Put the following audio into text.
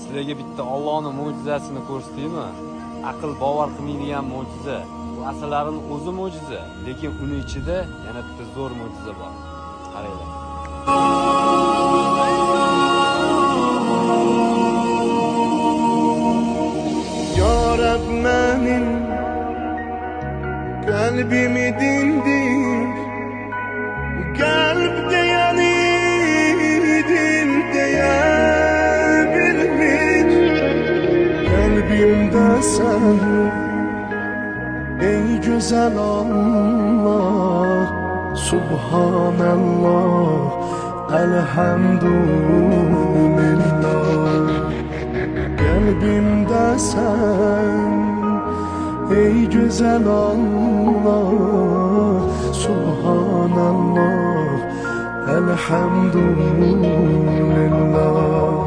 Sizlarga bitta Allohning mo'jizasini ko'rsataymi? Aql bovar qilmaydigan mo'jiza. Bu asarlarning o'zi mo'jiza, lekin uning ichida yana bitta zo'r mo'jiza bor. Qaranglar. Ya Rab benim kalbimi dindir, kalpte yani dilde bilmiş, kalbimde sen ey güzel Allah, Subhanallah, elhamdülillah. Kalbimde sen ey güzel Allah, Subhanallah, elhamdülillah.